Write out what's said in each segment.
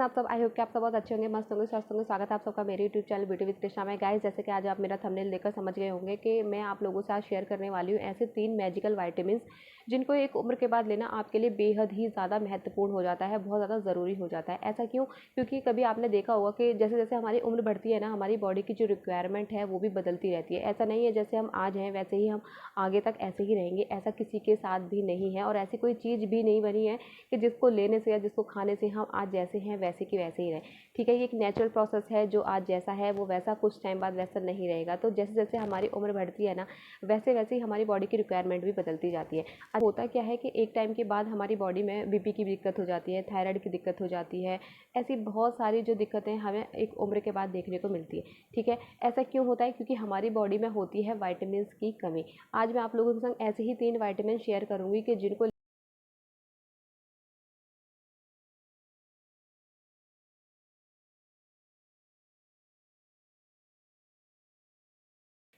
कैसे आप सब? आई होप कि आप सब बहुत अच्छे होंगे, मस्त होंगे, स्वस्थ होंगे। स्वागत है आप सबका मेरे YouTube channel beauty with Krishna में। गाइस, जैसे कि आज आप मेरा थंबनेल देखकर समझ गए होंगे कि मैं आप लोगों से आज शेयर करने वाली हूँ ऐसे 3 मैजिकल विटामिन्स जिनको एक उम्र के बाद लेना आपके लिए बेहद ही ज़्यादा महत्वपूर्ण हो जाता है, बहुत ज़्यादा ज़रूरी हो जाता है। ऐसा क्यों? क्योंकि कभी आपने देखा होगा कि जैसे जैसे हमारी उम्र बढ़ती है ना, हमारी बॉडी की जो रिक्वायरमेंट है वो भी बदलती रहती है। ऐसा नहीं है जैसे हम आज हैं वैसे ही हम आगे तक ऐसे ही रहेंगे, ऐसा किसी के साथ भी नहीं है। और ऐसी कोई चीज़ भी नहीं बनी है कि जिसको लेने से या जिसको खाने से हम आज जैसे हैं वैसे की वैसे ही रहें। ठीक है, ये एक नेचुरल प्रोसेस है, जो आज जैसा है वो वैसा कुछ टाइम बाद वैसा नहीं रहेगा। तो जैसे जैसे हमारी उम्र बढ़ती है ना, वैसे वैसे ही हमारी बॉडी की रिक्वायरमेंट भी बदलती जाती है। अब होता क्या है कि एक टाइम के बाद हमारी बॉडी में बीपी की दिक्कत हो जाती है, थायराइड की दिक्कत हो जाती है, ऐसी बहुत सारी जो दिक्कतें हमें एक उम्र के बाद देखने को मिलती है। ठीक है, ऐसा क्यों होता है? क्योंकि हमारी बॉडी में होती है विटामिन की कमी। आज मैं आप लोगों के संग ऐसे ही 3 विटामिन शेयर करूंगी कि जिनको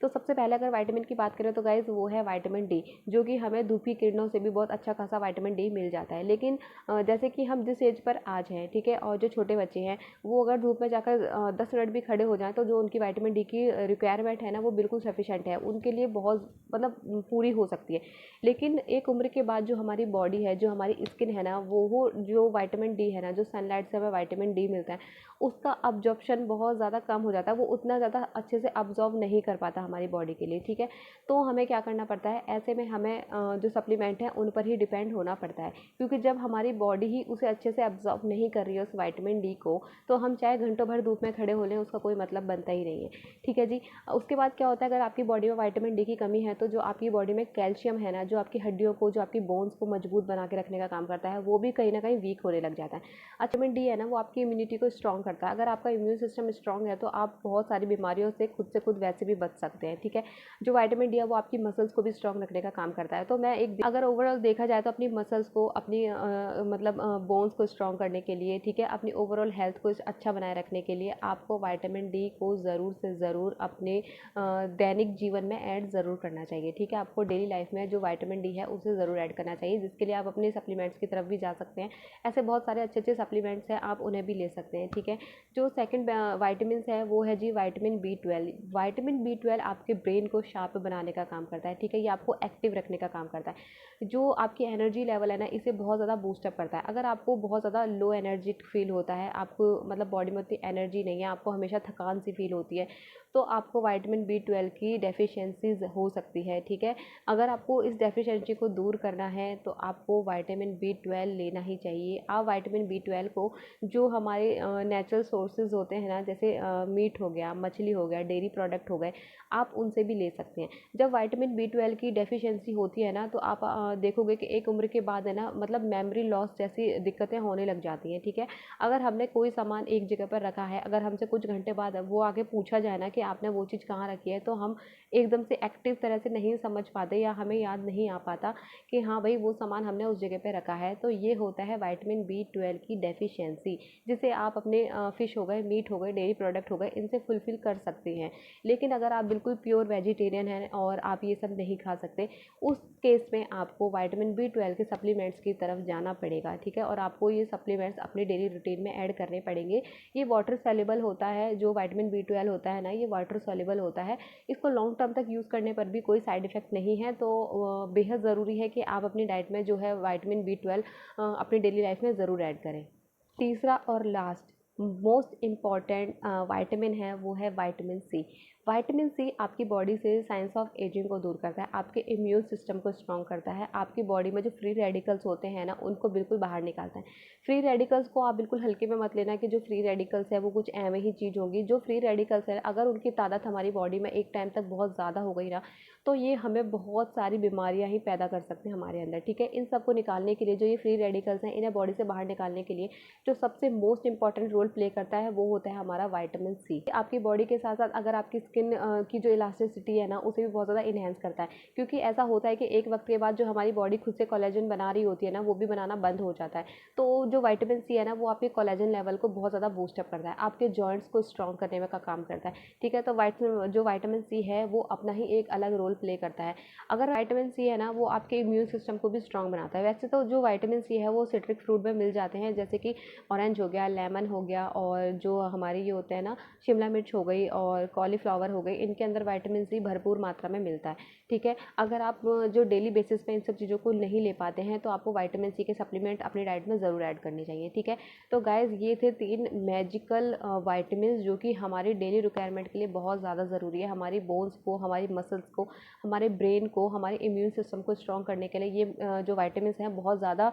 तो सबसे पहले अगर विटामिन की बात करें तो गाइज़ वो है विटामिन डी, जो कि हमें धूप की किरणों से भी बहुत अच्छा खासा विटामिन डी मिल जाता है। लेकिन जैसे कि हम जिस एज पर आज हैं, ठीक है, और जो छोटे बच्चे हैं वो अगर धूप में जाकर 10 मिनट भी खड़े हो जाएँ तो जो उनकी विटामिन डी की रिक्वायरमेंट है ना, वो बिल्कुल सफिशेंट है, उनके लिए बहुत मतलब पूरी हो सकती है। लेकिन एक उम्र के बाद जो हमारी बॉडी है, जो हमारी स्किन है ना, वो जो विटामिन डी है ना, जो सनलाइट से हमें विटामिन डी मिलता है, उसका अब्जॉर्प्शन बहुत ज़्यादा कम हो जाता है, वो उतना ज़्यादा अच्छे से अब्जॉर्ब नहीं कर पाता हमारी बॉडी के लिए। ठीक है, तो हमें क्या करना पड़ता है, ऐसे में हमें जो सप्लीमेंट है उन पर ही डिपेंड होना पड़ता है। क्योंकि जब हमारी बॉडी ही उसे अच्छे से अब्जॉर्ब नहीं कर रही है उस विटामिन डी को, तो हम चाहे घंटों भर धूप में खड़े हो लें, उसका कोई मतलब बनता ही नहीं है। ठीक है जी। उसके बाद क्या होता है, अगर आपकी बॉडी में विटामिन डी की कमी है तो जो आपकी बॉडी में कैल्शियम है ना, जो आपकी हड्डियों को, जो आपकी बोन्स को मजबूत बना के रखने का काम करता है, वो भी कहीं ना कहीं वीक होने लग जाता है। विटामिन डी है ना, वो आपकी इम्यूनिटी को स्ट्रॉन्ग करता है। अगर आपका इम्यून सिस्टम स्ट्रॉन्ग है तो आप बहुत सारी बीमारियों से खुद वैसे भी बच सकते हैं। ठीक है, जो विटामिन डी है वो आपकी मसल्स को भी स्ट्रॉन्ग रखने का काम करता है। तो मैं एक अगर ओवरऑल देखा जाए तो अपनी मसल्स को, अपनी मतलब बोन्स को स्ट्रॉन्ग करने के लिए, ठीक है, अपनी ओवरऑल हेल्थ को अच्छा बनाए रखने के लिए आपको विटामिन डी को ज़रूर से ज़रूर अपने दैनिक जीवन में ऐड ज़रूर करना चाहिए। ठीक है, आपको डेली लाइफ में जो विटामिन डी है उसे ज़रूर ऐड करना चाहिए, जिसके लिए आप अपने सप्लीमेंट्स की तरफ भी जा सकते हैं। ऐसे बहुत सारे अच्छे अच्छे सप्लीमेंट्स हैं, आप उन्हें भी ले सकते हैं। ठीक है, जो सेकंड विटामिन है वो है जी विटामिन बी 12। विटामिन बी 12 आपके ब्रेन को शार्प बनाने का काम करता है। ठीक है, ये आपको एक्टिव रखने का काम करता है। जो आपकी एनर्जी लेवल है ना, इसे बहुत ज़्यादा बूस्टअप करता है। अगर आपको बहुत ज़्यादा लो एनर्जिक फील होता है, आपको मतलब बॉडी में उतनी एनर्जी नहीं है, आपको हमेशा थकान सी फील होती है, तो आपको विटामिन बी 12 की डेफिशिएंसीज हो सकती है। ठीक है, अगर आपको इस डेफिशिएंसी को दूर करना है तो आपको विटामिन बी 12 लेना ही चाहिए। आप विटामिन बी 12 को जो हमारे नेचुरल सोर्सेज होते हैं ना, जैसे मीट हो गया, मछली हो गया, डेयरी प्रोडक्ट हो गए, आप उनसे भी ले सकते हैं। जब विटामिन बी 12 की डेफिशिएंसी होती है ना, तो आप देखोगे कि एक उम्र के बाद है ना, मतलब मेमोरी लॉस जैसी दिक्कतें होने लग जाती हैं। ठीक है, अगर हमने कोई सामान एक जगह पर रखा है, अगर हमसे कुछ घंटे बाद वो आगे पूछा जाए ना कि आपने वो चीज़ कहाँ रखी है, तो हम एकदम से एक्टिव तरह से नहीं समझ पाते या हमें याद नहीं आ पाता कि हाँ भाई वो सामान हमने उस जगह पे रखा है। तो ये होता है विटामिन बी 12 की डेफिशिएंसी, जिसे आप अपने फ़िश हो गए, मीट हो गए, डेयरी प्रोडक्ट हो गए, इनसे फुलफ़िल कर सकते हैं। लेकिन अगर आप बिल्कुल प्योर वेजिटेरियन हैं और आप ये सब नहीं खा सकते, उस केस में आपको विटामिन बी 12 के सप्लीमेंट्स की तरफ जाना पड़ेगा। ठीक है, और आपको ये सप्लीमेंट्स अपने डेली रूटीन में ऐड करने पड़ेंगे। ये वाटर सॉल्युबल होता है, जो विटामिन बी 12 होता है ना, ये वाटर सॉल्युबल होता है। इसको लॉन्ग टर्म तक यूज़ करने पर भी कोई साइड इफ़ेक्ट नहीं है। तो बेहद ज़रूरी है कि आप अपनी डाइट में जो है विटामिन बी 12 अपनी डेली लाइफ में ज़रूर ऐड करें। तीसरा और लास्ट मोस्ट इम्पॉर्टेंट विटामिन है वो है विटामिन सी। विटामिन सी आपकी बॉडी से साइंस ऑफ एजिंग को दूर करता है, आपके इम्यून सिस्टम को स्ट्रॉन्ग करता है, आपकी बॉडी में जो फ्री रेडिकल्स होते हैं ना उनको बिल्कुल बाहर निकालता है। फ्री रेडिकल्स को आप बिल्कुल हल्के में मत लेना कि जो फ्री रेडिकल्स है वो कुछ एवं ही चीज़ होगी। जो फ्री रेडिकल्स है अगर उनकी तादाद हमारी बॉडी में एक टाइम तक बहुत ज़्यादा हो गई ना, तो ये हमें बहुत सारी बीमारियां ही पैदा कर सकते हैं हमारे अंदर। ठीक है, इन सबको निकालने के लिए, जो ये फ्री रेडिकल्स हैं इन्हें बॉडी से बाहर निकालने के लिए जो सबसे मोस्ट इंपॉर्टेंट रोल प्ले करता है वो होता है हमारा विटामिन सी। आपकी बॉडी के साथ साथ अगर आपकी स्किन की जो इलास्टिसिटी है ना उसे भी बहुत ज़्यादा इन्हेंस करता है, क्योंकि ऐसा होता है कि एक वक्त के बाद जो हमारी बॉडी खुद से कोलेजन बना रही होती है ना वो भी बनाना बंद हो जाता है। तो जो विटामिन सी है ना वो आपके कोलेजन लेवल को बहुत ज़्यादा बूस्टअप करता है, आपके जॉइंट्स को स्ट्रॉन्ग करने में का काम करता है। ठीक है, तो जो विटामिन सी है वो अपना ही एक अलग रोल प्ले करता है। अगर विटामिन सी है ना वो आपके इम्यून सिस्टम को भी स्ट्रॉन्ग बनाता है। वैसे तो जो विटामिन सी है वो सिट्रिक फ्रूट में मिल जाते हैं, जैसे कि ऑरेंज हो गया, लेमन हो गया, और जो हमारे ये होते हैं ना शिमला मिर्च हो गई और कॉलीफ्लावर हो गई, इनके अंदर विटामिन सी भरपूर मात्रा में मिलता है। ठीक है, अगर आप जो डेली बेसिस पे इन सब चीज़ों को नहीं ले पाते हैं तो आपको विटामिन सी के सप्लीमेंट अपनी डाइट में ज़रूर ऐड करनी चाहिए। ठीक है, तो गाइज़ ये थे 3 मैजिकल विटामिन्स जो कि हमारी डेली रिक्वायरमेंट के लिए बहुत ज़्यादा ज़रूरी है। हमारी बोन्स को, हमारी मसल्स को, हमारे ब्रेन को, हमारे इम्यून सिस्टम को स्ट्रॉन्ग करने के लिए ये जो विटामिन्स हैं बहुत ज़्यादा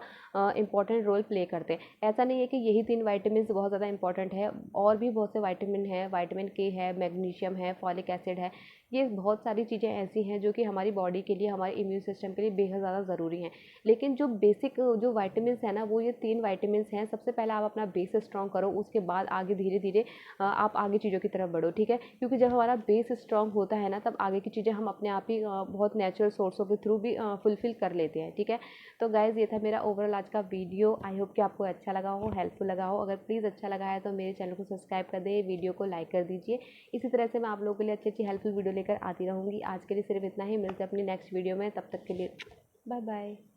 इंपॉर्टेंट रोल प्ले करते हैं। ऐसा नहीं है कि यही 3 विटामिन्स बहुत ज़्यादा इंपॉर्टेंट है, और भी बहुत से विटामिन है, विटामिन के है, मैग्नीशियम है, फॉलिक एसिड है। ये बहुत सारी चीज़ें ऐसी हैं जो कि हमारी बॉडी के लिए, हमारे इम्यून सिस्टम के लिए बेहद ज़्यादा ज़रूरी हैं। लेकिन जो बेसिक जो विटामिन्स हैं ना वो ये 3 विटामिन्स हैं। सबसे पहले आप अपना बेस स्ट्रॉन्ग करो, उसके बाद आगे धीरे-धीरे आप आगे चीज़ों की तरफ बढ़ो। ठीक है, क्योंकि जब हमारा बेस स्ट्रॉन्ग होता है ना तब आगे की चीज़ें हम अपने आप ही बहुत नेचुरल सोर्सों के थ्रू भी फुलफ़िल कर लेते हैं। ठीक है, तो गाइज़ ये था मेरा ओवरऑल आज का वीडियो। आई होप कि आपको अच्छा लगा हो, हेल्पफुल लगा हो। अगर प्लीज़ अच्छा लगा है तो मेरे चैनल को सब्सक्राइब कर दें, वीडियो को लाइक कर दीजिए। इसी तरह से मैं आप लोगों के लिए अच्छी-अच्छी हेल्पफुल वीडियो लेकर आती रहूँगी। आज के लिए सिर्फ इतना ही, मिलते हैं अपनी नेक्स्ट वीडियो में, तब तक के लिए बाय बाय।